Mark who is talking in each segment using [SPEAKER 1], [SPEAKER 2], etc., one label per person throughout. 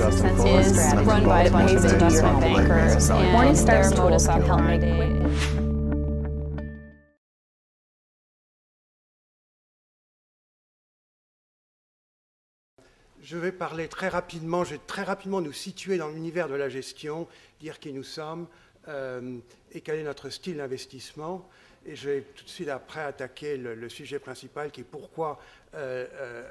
[SPEAKER 1] Assistance is run by a bunch of investment bankers, and their modus operandi.
[SPEAKER 2] Je vais parler très rapidement, je vais très rapidement nous situer dans l'univers de la gestion, dire qui nous sommes et quel est notre style d'investissement. Et je vais tout de suite après attaquer le sujet principal qui est pourquoi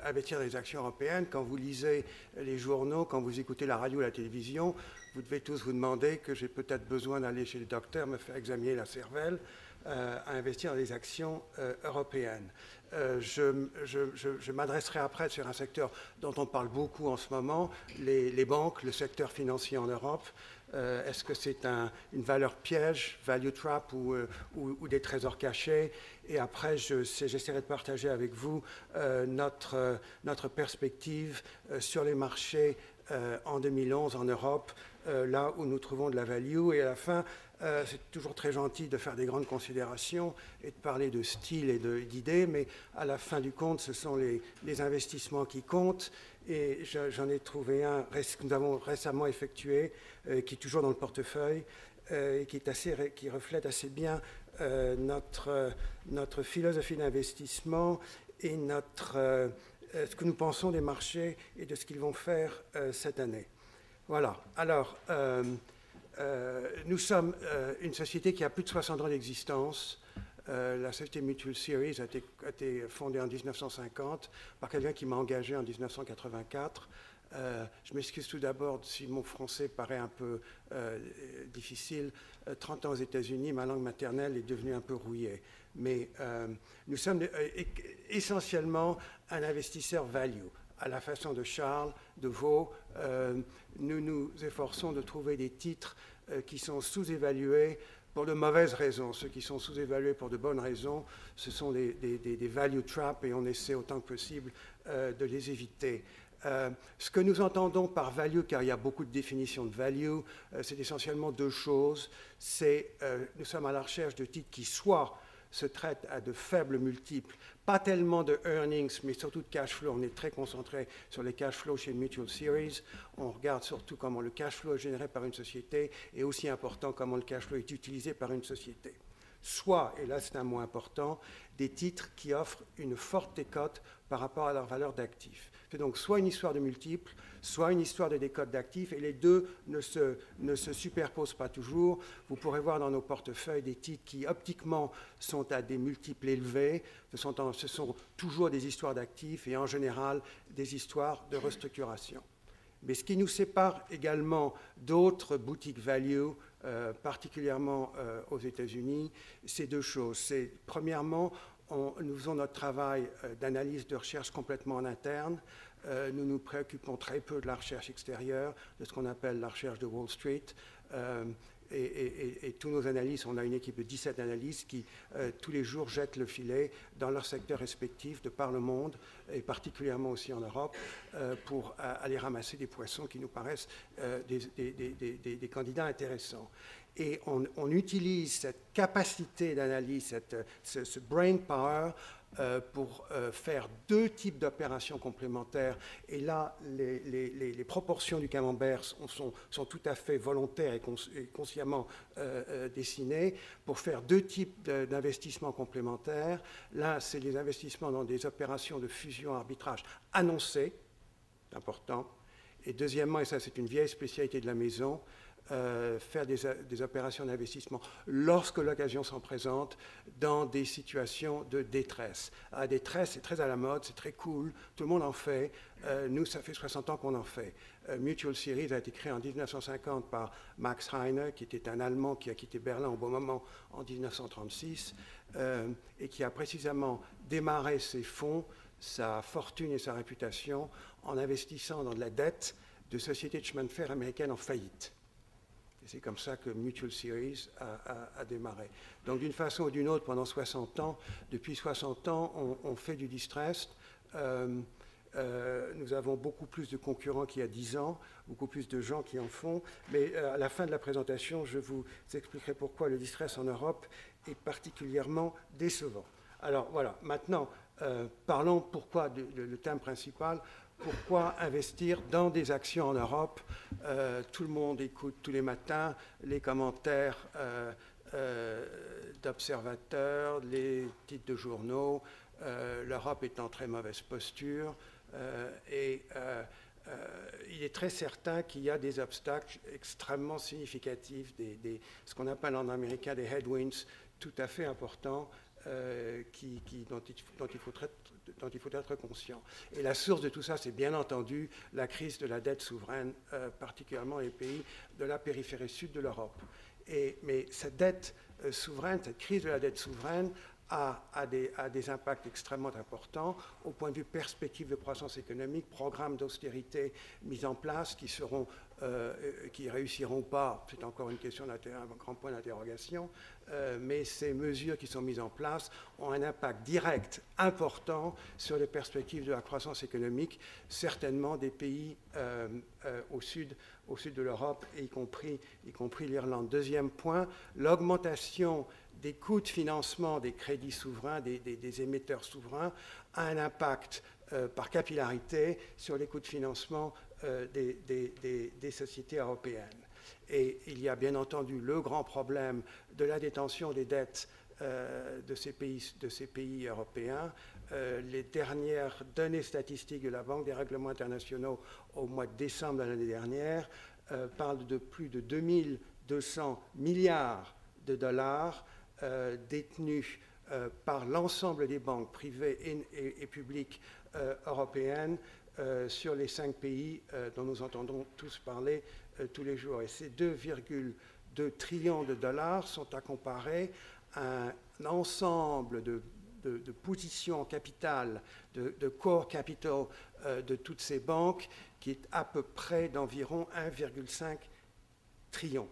[SPEAKER 2] investir dans les actions européennes. Quand vous lisez les journaux, quand vous écoutez la radio ou la télévision, vous devez tous vous demander que j'ai peut-être besoin d'aller chez le docteur, me faire examiner la cervelle, à investir dans les actions européennes. Je m'adresserai après sur un secteur dont on parle beaucoup en ce moment, les banques, le secteur financier en Europe. Est-ce que c'est une valeur piège, value trap ou des trésors cachés? Et après, j'essaierai de partager avec vous notre perspective sur les marchés en 2011 en Europe, là où nous trouvons de la value. Et à la fin, c'est toujours très gentil de faire des grandes considérations et de parler de style et d'idées, mais à la fin du compte, ce sont les investissements qui comptent. Et j'en ai trouvé un que nous avons récemment effectué, qui est toujours dans le portefeuille, et qui reflète assez bien notre philosophie d'investissement et ce que nous pensons des marchés et de ce qu'ils vont faire cette année. Voilà. Alors, nous sommes une société qui a plus de 60 ans d'existence. La société Mutual Series a été fondée en 1950 par quelqu'un qui m'a engagé en 1984. Je m'excuse tout d'abord si mon français paraît un peu difficile. 30 ans aux États-Unis, ma langue maternelle est devenue un peu rouillée. Mais nous sommes essentiellement un investisseur value. À la façon de Charles, de Vaux, nous nous efforçons de trouver des titres qui sont sous-évalués pour de mauvaises raisons. Ceux qui sont sous-évalués pour de bonnes raisons, ce sont des value traps et on essaie autant que possible de les éviter. Ce que nous entendons par value, car il y a beaucoup de définitions de value, c'est essentiellement deux choses. Nous sommes à la recherche de titres qui soit se traitent à de faibles multiples, pas tellement de earnings, mais surtout de cash flow. On est très concentré sur les cash flows chez Mutual Series. On regarde surtout comment le cash flow est généré par une société et aussi important comment le cash flow est utilisé par une société. Soit, et là c'est un mot important, des titres qui offrent une forte décote par rapport à leur valeur d'actifs. C'est donc soit une histoire de multiples, soit une histoire de décote d'actifs, et les deux ne se superposent pas toujours. Vous pourrez voir dans nos portefeuilles des titres qui, optiquement, sont à des multiples élevés. Ce sont toujours des histoires d'actifs et, en général, des histoires de restructuration. Mais ce qui nous sépare également d'autres boutiques value, particulièrement aux États-Unis, c'est deux choses. Premièrement, nous faisons notre travail d'analyse de recherche complètement en interne. Nous nous préoccupons très peu de la recherche extérieure, de ce qu'on appelle la recherche de Wall Street. Et tous nos analystes, on a une équipe de 17 analystes qui, tous les jours, jettent le filet dans leur secteur respectif de par le monde, et particulièrement aussi en Europe, pour aller ramasser des poissons qui nous paraissent des candidats intéressants. Et on utilise cette capacité d'analyse, ce brain power, pour faire deux types d'opérations complémentaires. Et là, les proportions du camembert sont tout à fait volontaires et consciemment dessinées pour faire deux types d'investissements complémentaires. L'un, c'est les investissements dans des opérations de fusion-arbitrage annoncées, c'est important. Et deuxièmement, et ça c'est une vieille spécialité de la maison, faire des opérations d'investissement lorsque l'occasion s'en présente dans des situations de détresse. La détresse, c'est très à la mode, c'est très cool, tout le monde en fait. Nous, ça fait 60 ans qu'on en fait. Mutual Series a été créé en 1950 par Max Heine, qui était un Allemand qui a quitté Berlin au bon moment en 1936 et qui a précisément démarré ses fonds, sa fortune et sa réputation en investissant dans de la dette de sociétés de chemin de fer américaines en faillite. Et c'est comme ça que Mutual Series a démarré. Donc d'une façon ou d'une autre, pendant 60 ans, depuis 60 ans, on fait du distressed. Nous avons beaucoup plus de concurrents qu'il y a 10 ans, beaucoup plus de gens qui en font. Mais à la fin de la présentation, je vous expliquerai pourquoi le distress en Europe est particulièrement décevant. Alors voilà, maintenant, parlons pourquoi le thème principal, pourquoi investir dans des actions en Europe? Tout le monde écoute tous les matins les commentaires d'observateurs, les titres de journaux. L'Europe est en très mauvaise posture et il est très certain qu'il y a des obstacles extrêmement significatifs, ce qu'on appelle en américain des headwinds tout à fait importants dont il faut être conscient. Et la source de tout ça, c'est bien entendu la crise de la dette souveraine, particulièrement les pays de la périphérie sud de l'Europe. Mais cette dette souveraine, cette crise de la dette souveraine a des impacts extrêmement importants au point de vue perspective de croissance économique, programmes d'austérité mis en place qui réussiront pas, c'est encore une question un grand point d'interrogation, mais ces mesures qui sont mises en place ont un impact direct important sur les perspectives de la croissance économique, certainement des pays au sud de l'Europe, y compris l'Irlande. Deuxième point, l'augmentation des coûts de financement des crédits souverains, des émetteurs souverains, a un impact par capillarité sur les coûts de financement des sociétés européennes. Et il y a bien entendu le grand problème de la détention des dettes de ces pays européens. Les dernières données statistiques de la Banque des règlements internationaux au mois de décembre de l'année dernière parlent de plus de 2200 milliards de dollars détenus par l'ensemble des banques privées et publiques européennes sur les 5 pays dont nous entendons tous parler tous les jours. Et ces 2,2 trillions de dollars sont à comparer à un ensemble de positions en capital, de core capital de toutes ces banques qui est à peu près d'environ 1,5 trillion.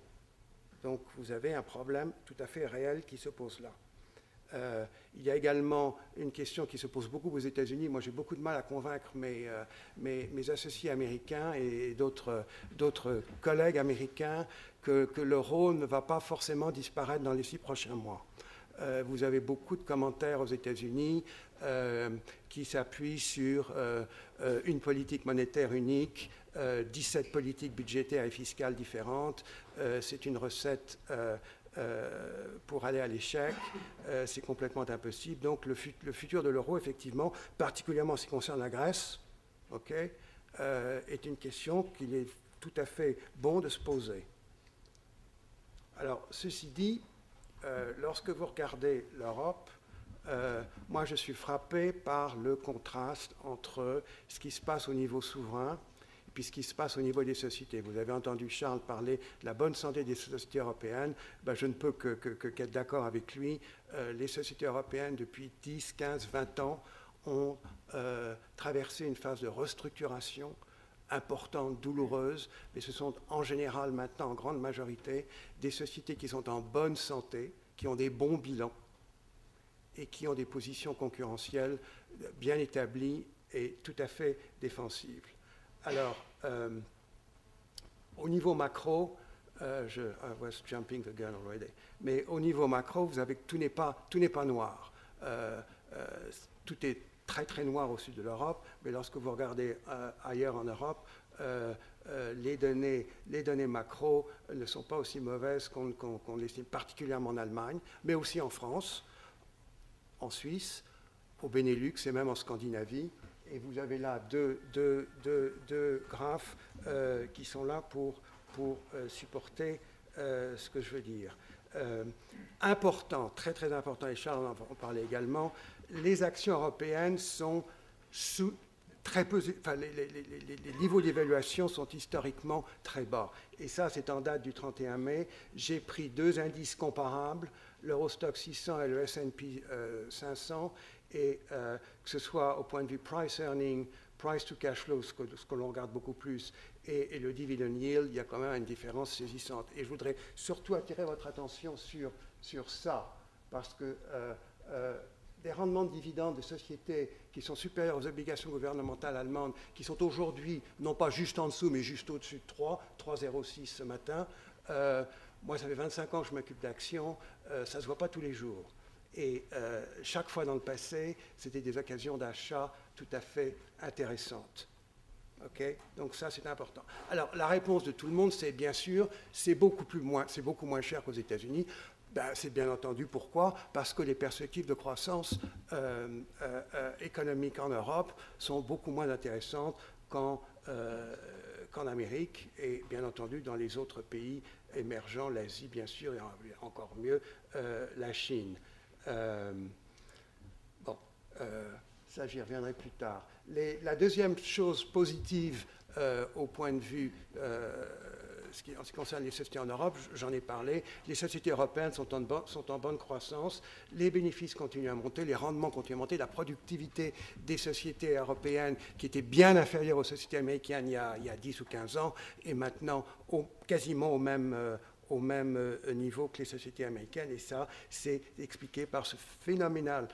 [SPEAKER 2] Donc vous avez un problème tout à fait réel qui se pose là. Il y a également une question qui se pose beaucoup aux États-Unis. Moi, j'ai beaucoup de mal à convaincre mes associés américains et d'autres collègues américains que l'euro ne va pas forcément disparaître dans les 6 prochains mois. Vous avez beaucoup de commentaires aux États-Unis qui s'appuient sur une politique monétaire unique, 17 politiques budgétaires et fiscales différentes. C'est une recette pour aller à l'échec. C'est complètement impossible. Donc le futur de l'euro, effectivement, particulièrement en ce qui concerne la Grèce, est une question qu'il est tout à fait bon de se poser. Alors, ceci dit, lorsque vous regardez l'Europe, moi je suis frappé par le contraste entre ce qui se passe au niveau souverain et puis ce qui se passe au niveau des sociétés. Vous avez entendu Charles parler de la bonne santé des sociétés européennes. Ben, je ne peux qu'être d'accord avec lui. Les sociétés européennes, depuis 10, 15, 20 ans, ont traversé une phase de restructuration importante, douloureuse, mais ce sont en général maintenant, en grande majorité, des sociétés qui sont en bonne santé, qui ont des bons bilans et qui ont des positions concurrentielles bien établies et tout à fait défensives. Alors, au niveau macro, I was jumping the gun already, mais au niveau macro, vous avez que tout n'est pas noir. Tout est très très noir au sud de l'Europe, mais lorsque vous regardez ailleurs en Europe, les données macro ne sont pas aussi mauvaises qu'on l'estime, particulièrement en Allemagne, mais aussi en France, en Suisse, au Benelux et même en Scandinavie. Et vous avez là deux graphes qui sont là pour supporter ce que je veux dire. Important, très très important, et Charles en parlait également, les actions européennes sont très peu, enfin, les niveaux d'évaluation sont historiquement très bas. Et ça, c'est en date du 31 mai. J'ai pris 2 indices comparables, l'Eurostoxx 600 et le S&P 500, et que ce soit au point de vue price earning, price to cash flow, ce que l'on regarde beaucoup plus, et le dividend yield, il y a quand même une différence saisissante. Et je voudrais surtout attirer votre attention sur ça, parce que des rendements de dividendes de sociétés qui sont supérieurs aux obligations gouvernementales allemandes, qui sont aujourd'hui, non pas juste en dessous, mais juste au-dessus de 3,06 ce matin. Moi, ça fait 25 ans que je m'occupe d'actions, ça ne se voit pas tous les jours. Et chaque fois dans le passé, c'était des occasions d'achat tout à fait intéressantes. Okay, donc ça, c'est important. Alors, la réponse de tout le monde, c'est bien sûr, c'est beaucoup moins cher qu'aux États-Unis. Ben, c'est bien entendu pourquoi? Parce que les perspectives de croissance économique en Europe sont beaucoup moins intéressantes qu'en Amérique et bien entendu dans les autres pays émergents, l'Asie bien sûr et encore mieux la Chine. Ça j'y reviendrai plus tard. La deuxième chose positive au point de vue en ce qui concerne les sociétés en Europe, j'en ai parlé, les sociétés européennes sont en bonne croissance, les bénéfices continuent à monter, les rendements continuent à monter, la productivité des sociétés européennes, qui étaient bien inférieures aux sociétés américaines il y a 10 ou 15 ans, est maintenant quasiment au même niveau que les sociétés américaines, et ça, c'est expliqué par ce phénoménal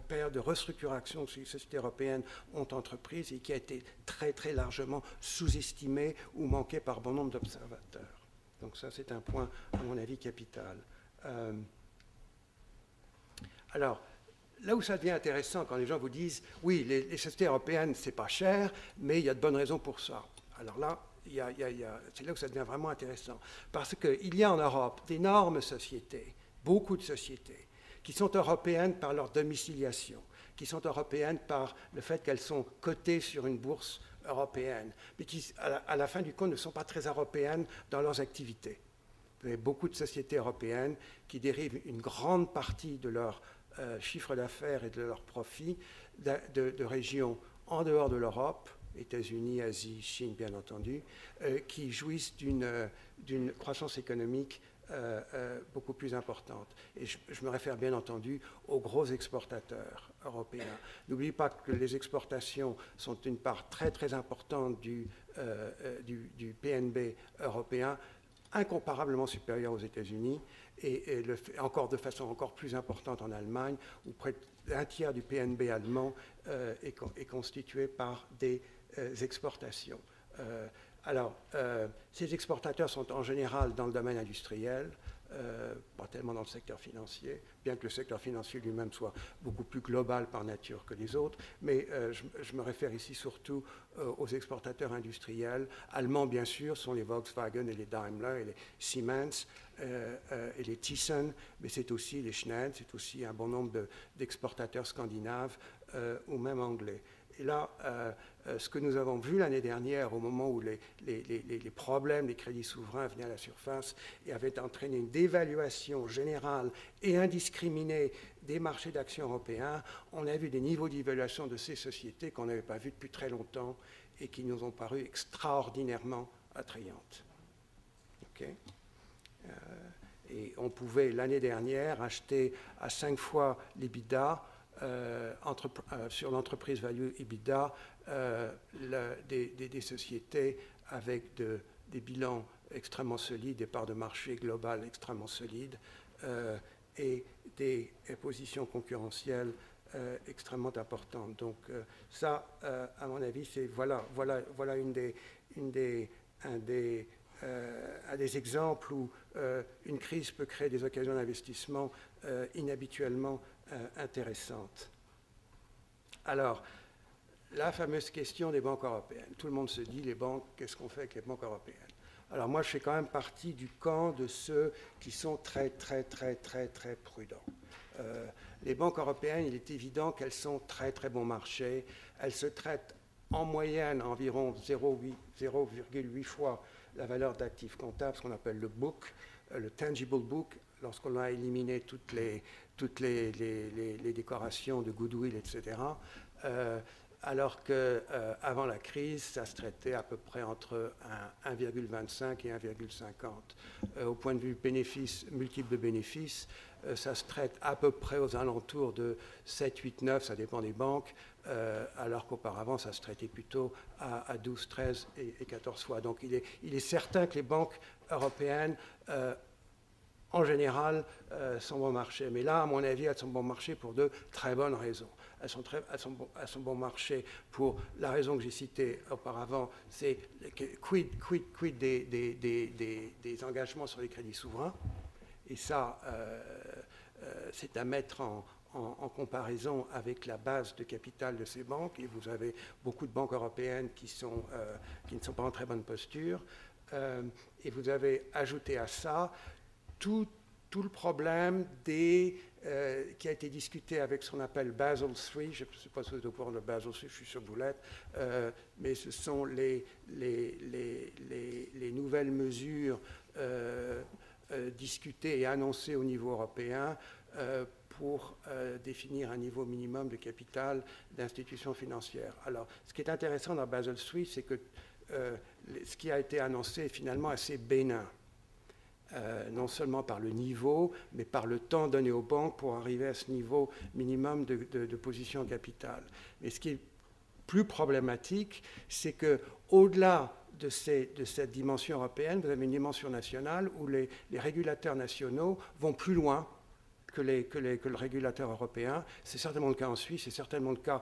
[SPEAKER 2] période de restructuration que les sociétés européennes ont entreprise et qui a été très, très largement sous-estimée ou manquée par bon nombre d'observateurs. Donc ça, c'est un point, à mon avis, capital. Alors, là où ça devient intéressant, quand les gens vous disent « Oui, les sociétés européennes, c'est pas cher, mais il y a de bonnes raisons pour ça. » Alors là, c'est là où ça devient vraiment intéressant. Parce qu'il y a en Europe d'énormes sociétés, beaucoup de sociétés, qui sont européennes par leur domiciliation, qui sont européennes par le fait qu'elles sont cotées sur une bourse européenne, mais qui, à la fin du compte, ne sont pas très européennes dans leurs activités. Vous avez beaucoup de sociétés européennes qui dérivent une grande partie de leur chiffre d'affaires et de leurs profits de régions en dehors de l'Europe, États-Unis, Asie, Chine, bien entendu, qui jouissent d'une croissance économique beaucoup plus importante. Et je me réfère bien entendu aux gros exportateurs européens. N'oubliez pas que les exportations sont une part très très importante du PNB européen, incomparablement supérieure aux États-Unis, et encore de façon encore plus importante en Allemagne, où près d'un tiers du PNB allemand est constitué par des exportations. Alors, ces exportateurs sont en général dans le domaine industriel, pas tellement dans le secteur financier, bien que le secteur financier lui-même soit beaucoup plus global par nature que les autres, mais je me réfère ici surtout aux exportateurs industriels. Allemands, bien sûr, sont les Volkswagen et les Daimler et les Siemens et les Thyssen, mais c'est aussi les Schneider, c'est aussi un bon nombre d'exportateurs scandinaves ou même anglais. Et là, ce que nous avons vu l'année dernière, au moment où les problèmes des crédits souverains venaient à la surface et avaient entraîné une dévaluation générale et indiscriminée des marchés d'actions européens, on a vu des niveaux d'évaluation de ces sociétés qu'on n'avait pas vus depuis très longtemps et qui nous ont paru extraordinairement attrayantes. Okay. Et on pouvait, l'année dernière, acheter à 5 fois l'EBITDA, sur l'entreprise value EBITDA, des sociétés avec des bilans extrêmement solides, des parts de marché globales extrêmement solides et des positions concurrentielles extrêmement importantes. Donc ça, à mon avis, c'est voilà un des exemples où une crise peut créer des occasions d'investissement inhabituellement intéressantes. Alors, la fameuse question des banques européennes. Tout le monde se dit, les banques, qu'est-ce qu'on fait avec les banques européennes? Alors moi, je fais quand même partie du camp de ceux qui sont très, très, très, très, très prudents. Les banques européennes, il est évident qu'elles sont très, très bon marché. Elles se traitent en moyenne environ 0,8 fois la valeur d'actifs comptables, ce qu'on appelle le book, le tangible book, lorsqu'on a éliminé toutes les décorations de goodwill, etc. Alors qu'avant la crise, ça se traitait à peu près entre 1,25 et 1,50. Au point de vue bénéfice, multiple de bénéfices, ça se traite à peu près aux alentours de 7, 8, 9, ça dépend des banques, alors qu'auparavant, ça se traitait plutôt à 12, 13 et 14 fois. Donc il est certain que les banques européennes, en général, sont bon marché. Mais là, à mon avis, elles sont bon marché pour de très bonnes raisons. Elles sont bon marché pour la raison que j'ai citée auparavant, c'est quid des engagements sur les crédits souverains. Et ça, c'est à mettre en comparaison avec la base de capital de ces banques, et vous avez beaucoup de banques européennes qui ne sont pas en très bonne posture, et vous avez ajouté à ça tout le problème qui a été discuté avec ce qu'on appelle Basel III. Je ne sais pas si vous êtes au courant de Basel III, je suis sûr que vous l'êtes, mais ce sont les nouvelles mesures discutées et annoncées au niveau européen pour définir un niveau minimum de capital d'institutions financières. Alors, ce qui est intéressant dans Basel III, c'est que ce qui a été annoncé est finalement assez bénin. Non seulement par le niveau, mais par le temps donné aux banques pour arriver à ce niveau minimum de position en capital. Mais ce qui est plus problématique, c'est qu'au-delà de cette dimension européenne, vous avez une dimension nationale où les régulateurs nationaux vont plus loin que le régulateur européen. C'est certainement le cas en Suisse, c'est certainement le cas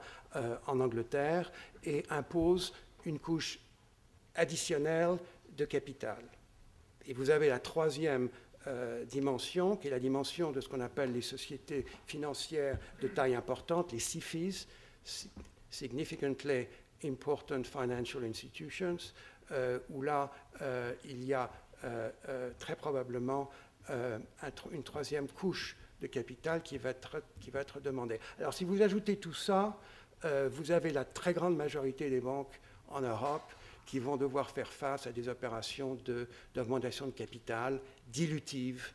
[SPEAKER 2] en Angleterre, et imposent une couche additionnelle de capital. Et vous avez la troisième dimension, qui est la dimension de ce qu'on appelle les sociétés financières de taille importante, les SIFIs, Significantly Important Financial Institutions, où là, il y a très probablement une troisième couche de capital qui va être demandée. Alors, si vous ajoutez tout ça, vous avez la très grande majorité des banques en Europe qui vont devoir faire face à des opérations d'augmentation de capital dilutives.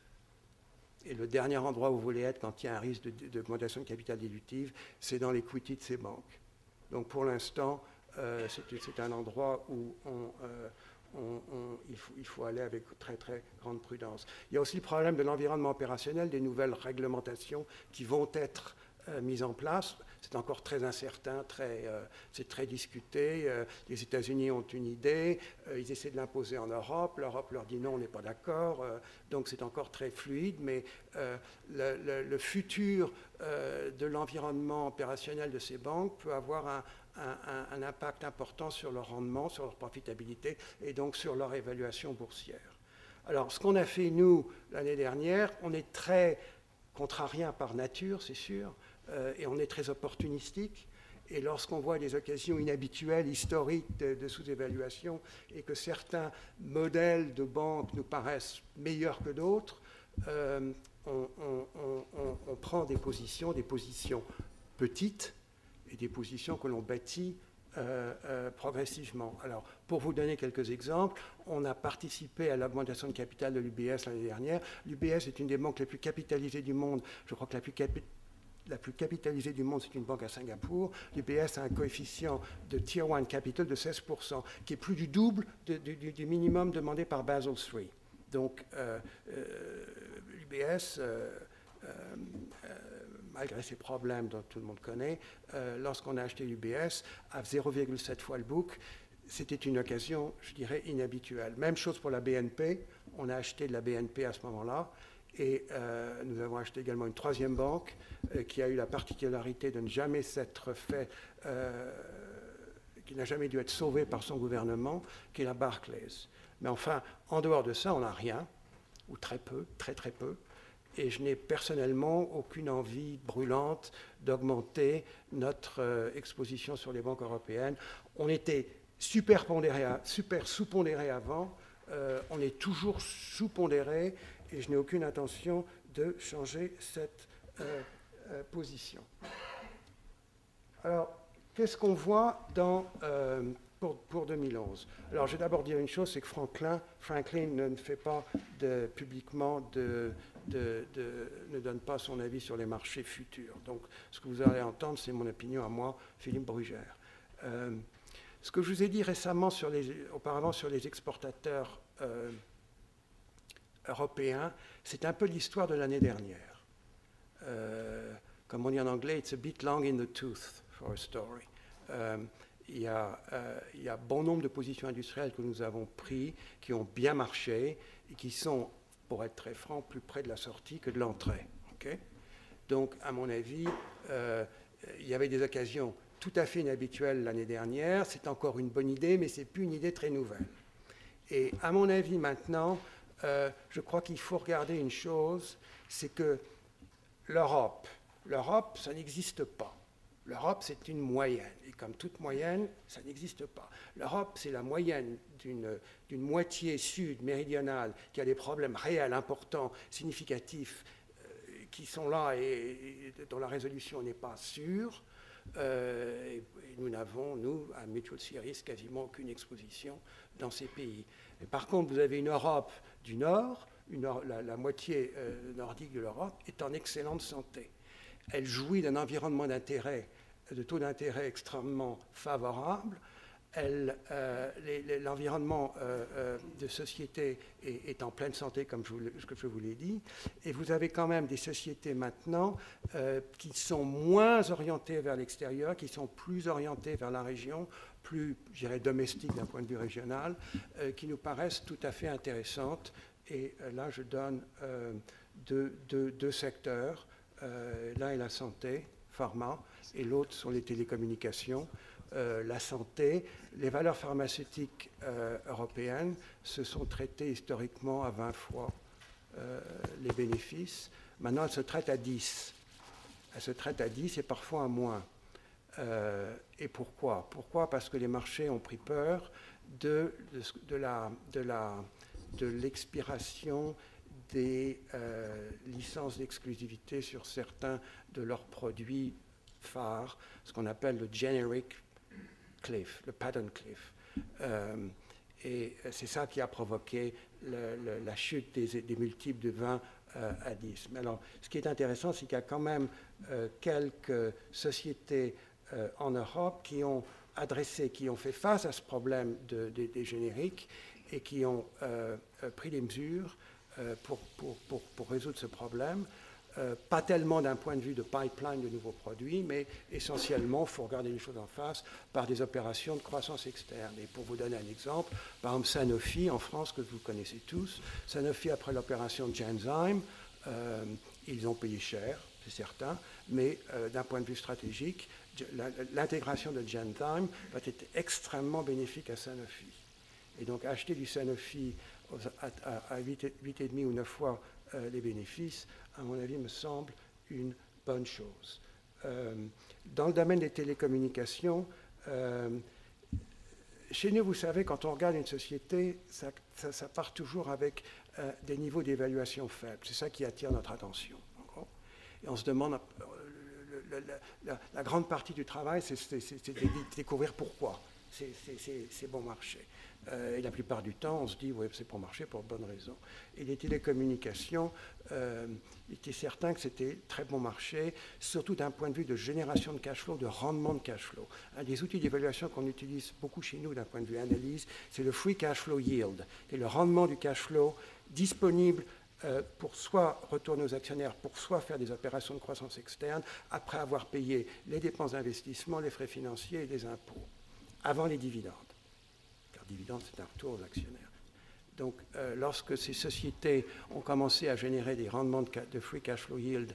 [SPEAKER 2] Et le dernier endroit où vous voulez être quand il y a un risque d'augmentation de capital dilutive, c'est dans l'equity de ces banques. Donc pour l'instant, c'est un endroit où il faut aller avec très très grande prudence. Il y a aussi le problème de l'environnement opérationnel, des nouvelles réglementations qui vont être mises en place. C'est encore très incertain, c'est très discuté. Les États-Unis ont une idée, ils essaient de l'imposer en Europe. L'Europe leur dit non, on n'est pas d'accord. Donc c'est encore très fluide, mais le futur de l'environnement opérationnel de ces banques peut avoir un impact important sur leur rendement, sur leur profitabilité et donc sur leur évaluation boursière. Alors, ce qu'on a fait, nous, l'année dernière, on est très contrarien par nature, c'est sûr, et on est très opportunistique. Et lorsqu'on voit des occasions inhabituelles, historiques de sous-évaluation, et que certains modèles de banques nous paraissent meilleurs que d'autres, on prend des positions petites, et des positions que l'on bâtit progressivement. Alors, pour vous donner quelques exemples, on a participé à l'augmentation de capital de l'UBS l'année dernière. L'UBS est une des banques les plus capitalisées du monde. Je crois que la plus capitalisée du monde, c'est une banque à Singapour. L'UBS a un coefficient de Tier 1 Capital de 16%, qui est plus du double du minimum demandé par Basel III. Donc, l'UBS... malgré ses problèmes dont tout le monde connaît, lorsqu'on a acheté l'UBS à 0,7 fois le book, c'était une occasion, je dirais, inhabituelle. Même chose pour la BNP, on a acheté de la BNP à ce moment-là, et nous avons acheté également une troisième banque qui a eu la particularité de ne jamais s'être fait, qui n'a jamais dû être sauvée par son gouvernement, qui est la Barclays. Mais enfin, en dehors de ça, on n'a rien, ou très peu, très très peu. Et je n'ai personnellement aucune envie brûlante d'augmenter notre exposition sur les banques européennes. On était super sous-pondéré avant, on est toujours sous-pondéré, et je n'ai aucune intention de changer cette position. Alors, qu'est-ce qu'on voit pour 2011? Alors, je vais d'abord dire une chose, c'est que Franklin ne fait pas publiquement ne donne pas son avis sur les marchés futurs. Donc, ce que vous allez entendre, c'est mon opinion à moi, Philippe Brugère. Ce que je vous ai dit récemment auparavant sur les exportateurs européens, c'est un peu l'histoire de l'année dernière. Comme on dit en anglais, it's a bit long in the tooth for a story. Il y a bon nombre de positions industrielles que nous avons prises, qui ont bien marché et qui sont, pour être très franc, plus près de la sortie que de l'entrée. Okay? Donc, à mon avis, il y avait des occasions tout à fait inhabituelles l'année dernière. C'est encore une bonne idée, mais ce n'est plus une idée très nouvelle. Et à mon avis, maintenant, je crois qu'il faut regarder une chose, c'est que l'Europe L'Europe, ça n'existe pas. L'Europe, c'est une moyenne. Et comme toute moyenne, ça n'existe pas. L'Europe, c'est la moyenne d'une moitié sud, méridionale, qui a des problèmes réels, importants, significatifs, qui sont là et dont la résolution n'est pas sûre. Et nous n'avons, nous, à Mutual Sea Risk, quasiment aucune exposition dans ces pays. Et par contre, vous avez une Europe du Nord, la moitié nordique de l'Europe est en excellente santé. Elle jouit d'un environnement d'intérêt, de taux d'intérêt extrêmement favorable. L'environnement de société est en pleine santé, comme je vous l'ai dit. Et vous avez quand même des sociétés maintenant qui sont moins orientées vers l'extérieur, qui sont plus orientées vers la région, plus, je dirais, domestiques d'un point de vue régional, qui nous paraissent tout à fait intéressantes. Et là, je donne deux secteurs. L'un est la santé, pharma, et l'autre sont les télécommunications. La santé, les valeurs pharmaceutiques européennes se sont traitées historiquement à 20 fois les bénéfices. Maintenant, elles se traitent à 10. Elles se traitent à 10 et parfois à moins. Et pourquoi? Pourquoi? Parce que les marchés ont pris peur de l'expiration des licences d'exclusivité sur certains de leurs produits phares, ce qu'on appelle le generic cliff, le patent cliff. Et c'est ça qui a provoqué la chute des multiples de 20 à 10. Mais alors, ce qui est intéressant, c'est qu'il y a quand même quelques sociétés en Europe qui ont fait face à ce problème des génériques et qui ont pris des mesures pour résoudre ce problème. Pas tellement d'un point de vue de pipeline de nouveaux produits, mais essentiellement, il faut regarder les choses en face, par des opérations de croissance externe. Et pour vous donner un exemple, par exemple Sanofi en France, que vous connaissez tous, Sanofi après l'opération de Genzyme, ils ont payé cher, c'est certain, mais d'un point de vue stratégique, l'intégration de Genzyme va être extrêmement bénéfique à Sanofi. Et donc acheter du Sanofi à 8,5 ou 9 fois les bénéfices, à mon avis, me semble une bonne chose. Dans le domaine des télécommunications, chez nous, vous savez, quand on regarde une société, ça part toujours avec des niveaux d'évaluation faibles. C'est ça qui attire notre attention. Et on se demande, la grande partie du travail, c'est de découvrir pourquoi c'est bon marché. Et la plupart du temps, on se dit, oui, c'est bon marché pour bonne raison. Et les télécommunications, il était certain que c'était très bon marché, surtout d'un point de vue de génération de cash flow, de rendement de cash flow. Un des outils d'évaluation qu'on utilise beaucoup chez nous d'un point de vue analyse, c'est le free cash flow yield, qui est le rendement du cash flow disponible pour soit retourner aux actionnaires, pour soit faire des opérations de croissance externe, après avoir payé les dépenses d'investissement, les frais financiers et les impôts, avant les dividendes. Car dividende, c'est un retour aux actionnaires. Donc, lorsque ces sociétés ont commencé à générer des rendements de free cash flow yield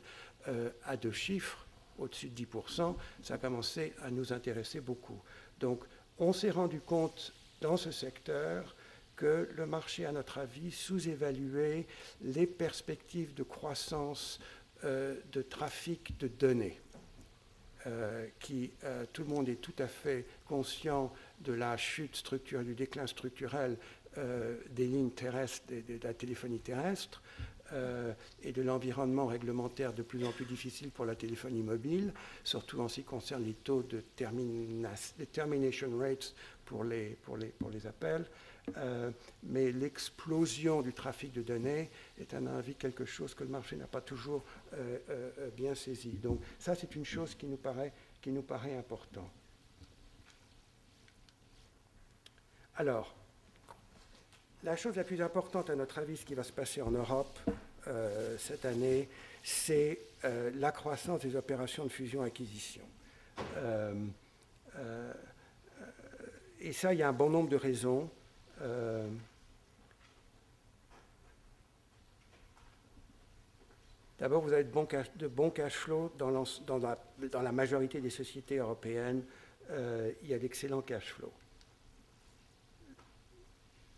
[SPEAKER 2] à 2 chiffres, au-dessus de 10%, ça a commencé à nous intéresser beaucoup. Donc, on s'est rendu compte dans ce secteur que le marché, à notre avis, sous-évaluait les perspectives de croissance de trafic de données. Tout le monde est tout à fait conscient de la chute structurelle, du déclin structurel des lignes terrestres, de la téléphonie terrestre, et de l'environnement réglementaire de plus en plus difficile pour la téléphonie mobile, surtout en ce qui concerne les taux de termination rates pour les appels. Mais l'explosion du trafic de données est, à mon avis, quelque chose que le marché n'a pas toujours bien saisi. Donc ça, c'est une chose qui nous paraît important. Alors, la chose la plus importante, à notre avis, ce qui va se passer en Europe cette année, c'est la croissance des opérations de fusion-acquisition. Et ça, il y a un bon nombre de raisons. D'abord, vous avez de bons cash flow dans la majorité des sociétés européennes. Il y a d'excellents cash flow.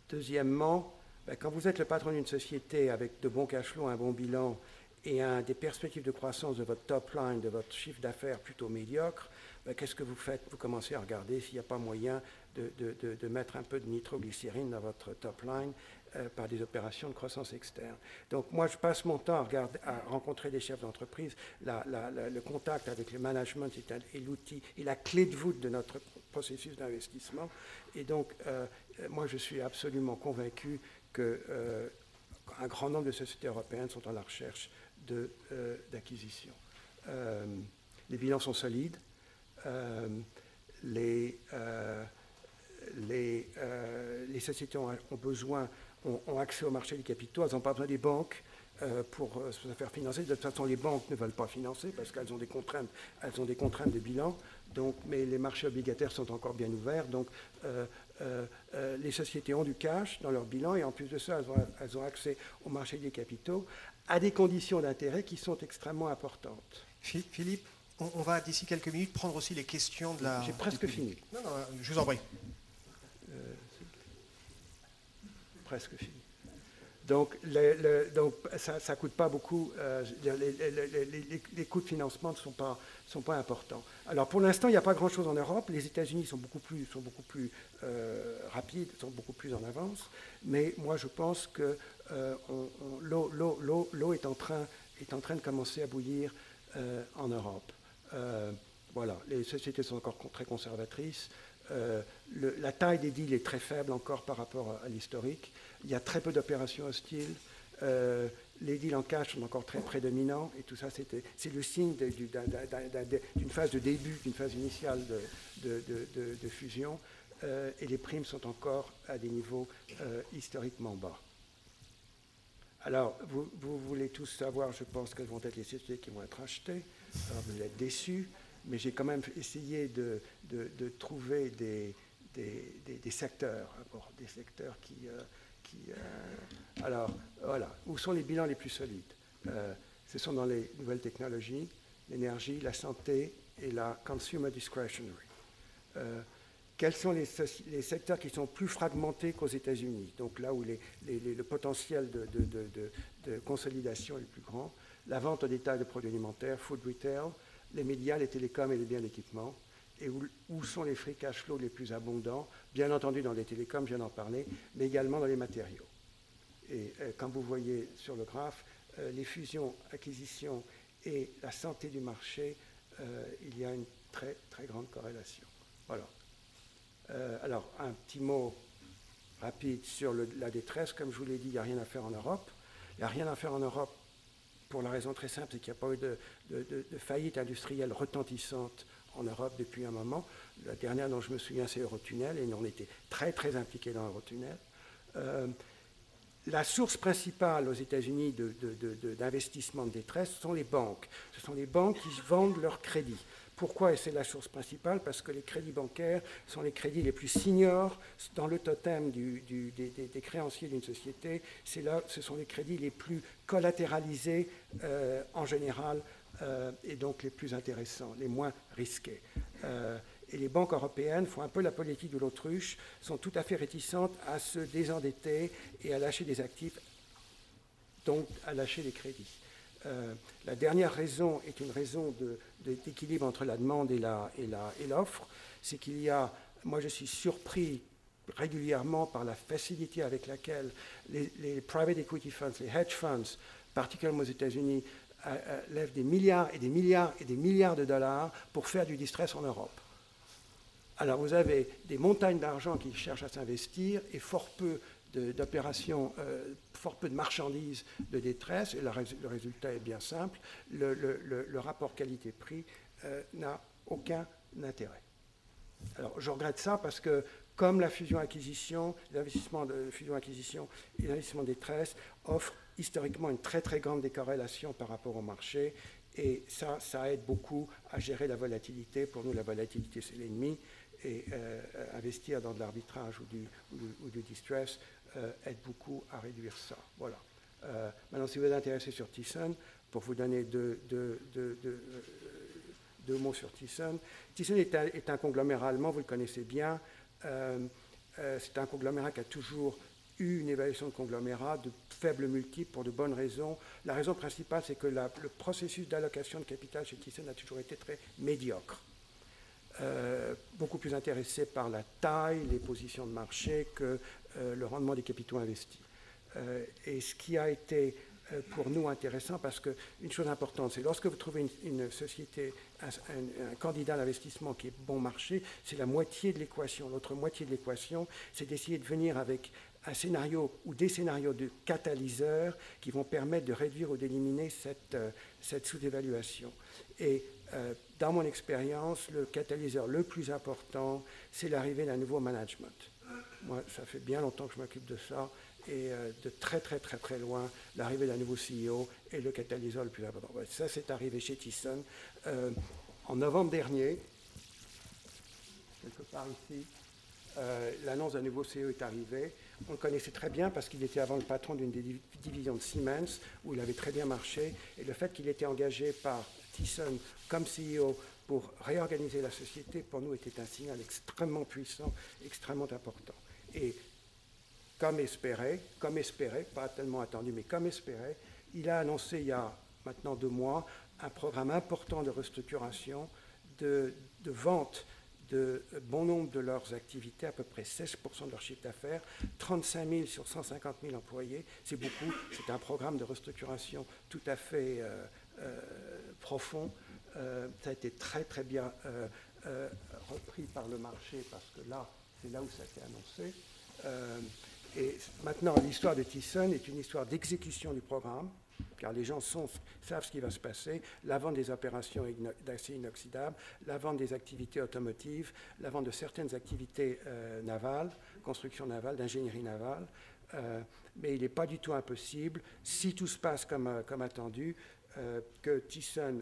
[SPEAKER 2] Deuxièmement, quand vous êtes le patron d'une société avec de bons cash flow, un bon bilan et des perspectives de croissance de votre top line, de votre chiffre d'affaires plutôt médiocre, qu'est-ce que vous faites? Vous commencez à regarder s'il n'y a pas moyen de mettre un peu de nitroglycérine dans votre top line par des opérations de croissance externe. Donc moi, je passe mon temps à rencontrer des chefs d'entreprise. Le contact avec le management est l'outil et la clé de voûte de notre processus d'investissement. Et donc, moi, je suis absolument convaincu qu'un grand nombre de sociétés européennes sont à la recherche d'acquisition. Les bilans sont solides. Les sociétés ont accès au marché des capitaux, elles n'ont pas besoin des banques pour se faire financer. De toute façon, les banques ne veulent pas financer parce qu'elles ont des contraintes, de bilan. Donc, mais les marchés obligataires sont encore bien ouverts. Donc, les sociétés ont du cash dans leur bilan et en plus de ça, elles ont accès au marché des capitaux à des conditions d'intérêt qui sont extrêmement importantes.
[SPEAKER 3] Philippe, on va d'ici quelques minutes prendre aussi les questions de la...
[SPEAKER 2] J'ai presque fini.
[SPEAKER 3] Non, je vous en prie.
[SPEAKER 2] Presque fini. Donc, ça ne coûte pas beaucoup. Les coûts de financement ne sont pas importants. Alors, pour l'instant, il n'y a pas grand-chose en Europe. Les États-Unis sont beaucoup plus rapides, sont beaucoup plus en avance. Mais moi, je pense que l'eau est en train de commencer à bouillir en Europe. Voilà, les sociétés sont encore très conservatrices. La taille des deals est très faible encore par rapport à l'historique. Il y a très peu d'opérations hostiles. Les deals en cash sont encore très prédominants. Et tout ça, c'est le signe d'une phase de début, d'une phase initiale de fusion. Et les primes sont encore à des niveaux historiquement bas. Alors, vous voulez tous savoir, je pense, quelles vont être les sociétés qui vont être achetées. Alors, vous êtes déçus. Mais j'ai quand même essayé de trouver des secteurs, des secteurs alors, voilà, où sont les bilans les plus solides? Ce sont dans les nouvelles technologies, l'énergie, la santé et la consumer discretionary. Quels sont les secteurs qui sont plus fragmentés qu'aux États-Unis? Donc là où le potentiel de consolidation est le plus grand. La vente au détail de produits alimentaires, food retail, les médias, les télécoms et les biens d'équipement, et où sont les free cash flows les plus abondants, bien entendu dans les télécoms, je viens d'en parler, mais également dans les matériaux. Et comme vous voyez sur le graphe, les fusions, acquisitions et la santé du marché, il y a une très, très grande corrélation. Voilà. Alors, un petit mot rapide sur la détresse. Comme je vous l'ai dit, il n'y a rien à faire en Europe. Il n'y a rien à faire en Europe pour la raison très simple, c'est qu'il n'y a pas eu de faillite industrielle retentissante en Europe depuis un moment. La dernière dont je me souviens, c'est Eurotunnel, et on était très, très impliqués dans Eurotunnel. La source principale aux États-Unis d'investissement de détresse sont les banques. Ce sont les banques qui vendent leurs crédits. Pourquoi c'est la source principale? Parce que les crédits bancaires sont les crédits les plus seniors dans le totem des créanciers d'une société. Ce sont les crédits les plus collatéralisés en général et donc les plus intéressants, les moins risqués. Et les banques européennes font un peu la politique de l'autruche, sont tout à fait réticentes à se désendetter et à lâcher des actifs, donc à lâcher des crédits. La dernière raison est une raison d'équilibre entre la demande et l'offre. C'est qu'il y a, moi je suis surpris régulièrement par la facilité avec laquelle les private equity funds, les hedge funds, particulièrement aux États-Unis, lèvent des milliards et des milliards et des milliards de dollars pour faire du distress en Europe. Alors vous avez des montagnes d'argent qui cherchent à s'investir et fort peu d'opérations, fort peu de marchandises de détresse, et le résultat est bien simple, le rapport qualité-prix n'a aucun intérêt. Alors je regrette ça parce que comme la fusion-acquisition, l'investissement de fusion-acquisition et l'investissement de détresse offrent historiquement une très très grande décorrélation par rapport au marché, et ça aide beaucoup à gérer la volatilité. Pour nous, la volatilité, c'est l'ennemi, et investir dans de l'arbitrage ou du distress aide beaucoup à réduire ça. Voilà. Maintenant, si vous êtes intéressé sur Thyssen, pour vous donner deux mots sur Thyssen. Thyssen est un conglomérat allemand, vous le connaissez bien. C'est un conglomérat qui a toujours eu une évaluation de conglomérat de faibles multiples pour de bonnes raisons. La raison principale, c'est que le processus d'allocation de capital chez Thyssen a toujours été très médiocre. Beaucoup plus intéressé par la taille, les positions de marché que le rendement des capitaux investis. Et ce qui a été pour nous intéressant, parce qu'une chose importante, c'est lorsque vous trouvez une société, un candidat d'investissement qui est bon marché, c'est la moitié de l'équation. L'autre moitié de l'équation, c'est d'essayer de venir avec un scénario ou des scénarios de catalyseurs qui vont permettre de réduire ou d'éliminer cette sous-évaluation. Et dans mon expérience, le catalyseur le plus important, c'est l'arrivée d'un nouveau management. Moi, ça fait bien longtemps que je m'occupe de ça, et de très très très très loin, l'arrivée d'un nouveau CEO est le catalyseur le plus important. Ouais, ça, c'est arrivé chez Thyssen en novembre dernier, quelque part ici. L'annonce d'un nouveau CEO est arrivée. On le connaissait très bien parce qu'il était avant le patron d'une des divisions de Siemens, où il avait très bien marché, et le fait qu'il était engagé par Thyssen comme CEO pour réorganiser la société, pour nous, était un signal extrêmement puissant, extrêmement important. Et comme espéré, pas tellement attendu, mais comme espéré, il a annoncé il y a maintenant 2 mois un programme important de restructuration, de vente de bon nombre de leurs activités, à peu près 16% de leur chiffre d'affaires, 35 000 sur 150 000 employés, c'est beaucoup, c'est un programme de restructuration tout à fait profond. Ça a été très très bien repris par le marché, parce que là, c'est là où ça a été annoncé. Et maintenant, l'histoire de Thyssen est une histoire d'exécution du programme, car les gens savent ce qui va se passer, la vente des opérations d'acier inoxydable, la vente des activités automotives, la vente de certaines activités navales, construction navale, d'ingénierie navale, mais il n'est pas du tout impossible, si tout se passe comme attendu, que Thyssen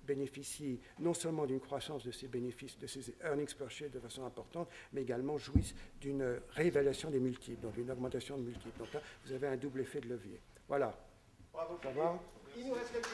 [SPEAKER 2] bénéficie non seulement d'une croissance de ses bénéfices, de ses earnings per share de façon importante, mais également jouisse d'une réévaluation des multiples, donc une augmentation de multiples. Donc là, vous avez un double effet de levier. Voilà.
[SPEAKER 3] Bravo.
[SPEAKER 2] Ça va ?
[SPEAKER 3] Il nous reste quelques